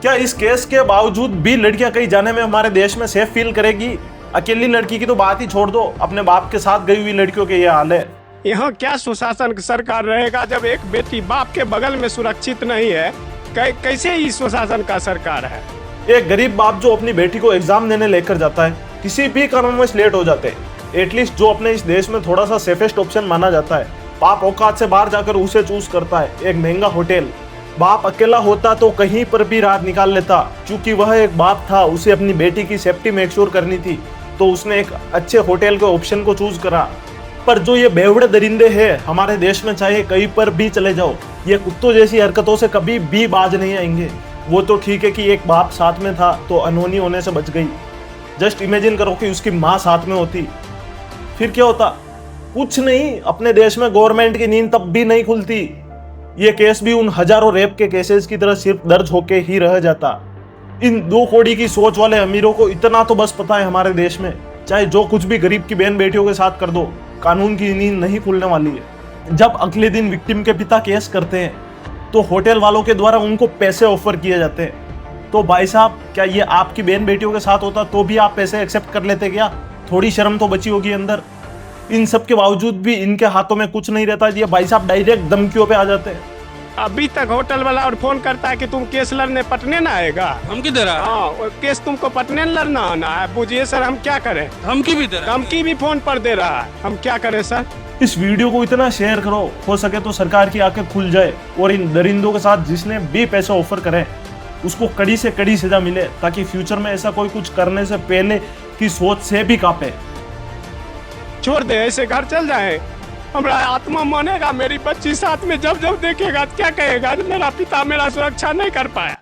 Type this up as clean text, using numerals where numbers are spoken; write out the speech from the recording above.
क्या इस केस के बावजूद भी लड़कियां कहीं जाने में हमारे देश में सेफ फील करेगी? अकेली लड़की की तो बात ही छोड़ दो, अपने बाप के साथ गई हुई लड़कियों के ये हाल है। यहाँ क्या सुशासन सरकार रहेगा जब एक बेटी बाप के बगल में सुरक्षित नहीं है? कैसे ही सुशासन का सरकार है? एक गरीब बाप जो अपनी बेटी को एग्जाम देने लेकर जाता है, किसी भी कारणवश लेट हो जाते हैं, एटलीस्ट जो अपने इस देश में थोड़ा सा सेफेस्ट ऑप्शन माना जाता है, बाप औकात से बाहर जाकर उसे चूज करता है, एक महंगा होटल। बाप अकेला होता तो कहीं पर भी रात निकाल लेता, क्योंकि वह एक बाप था, उसे अपनी बेटी की सेफ्टी मेक श्योर करनी थी, तो उसने एक अच्छे होटल के ऑप्शन को चूज करा। पर जो ये बेवड़े दरिंदे हैं हमारे देश में, चाहे कहीं पर भी चले जाओ, ये कुत्तों जैसी हरकतों से कभी भी बाज नहीं आएंगे। वो तो ठीक है कि एक बाप साथ में था तो अनहोनी होने से बच गई। जस्ट इमेजिन करो कि उसकी माँ साथ में होती, फिर क्या होता? कुछ नहीं, अपने देश में गवर्नमेंट की नींद तब भी नहीं खुलती। ये केस भी उन हजारों रेप के केसेस की तरह सिर्फ दर्ज होके ही रह जाता। इन 2 कौड़ी की सोच वाले अमीरों को इतना तो बस पता है, हमारे देश में चाहे जो कुछ भी गरीब की बहन बेटियों के साथ कर दो, कानून की नींद नहीं खुलने वाली है। जब अगले दिन विक्टिम के पिता केस करते हैं तो होटल वालों के द्वारा उनको पैसे ऑफर किए जाते हैं। तो भाई साहब, क्या ये आपकी बहन बेटियों के साथ होता तो भी आप पैसे एक्सेप्ट कर लेते क्या? थोड़ी शर्म तो बची होगी अंदर। इन सब के बावजूद भी इनके हाथों में कुछ नहीं रहता, ये भाई साहब डायरेक्ट धमकियों पे आ जाते हैं। अभी तक होटल वाला और फोन करता है कि तुम केस लड़ने पटने ना आएगा। धमकी दे रहा है? हाँ, वो केस तुमको पटने लड़ना आना है। पूछिए सर, हम क्या करें? धमकी भी दे रहा है? धमकी भी फोन पर दे रहा है, हम क्या करें सर? इस वीडियो को इतना शेयर करो, हो सके तो सरकार की आंखें खुल जाए और इन दरिंदों के साथ जिसने भी पैसे ऑफर करे उसको कड़ी से कड़ी सजा मिले, ताकि फ्यूचर में ऐसा कोई कुछ करने से पहले की सोच से भी कांपे। छोड़ दे, ऐसे घर चल जाए। हमारा आत्मा मानेगा, मेरी बच्ची साथ में जब जब देखेगा क्या कहेगा, मेरा पिता मेरा सुरक्षा नहीं कर पाया।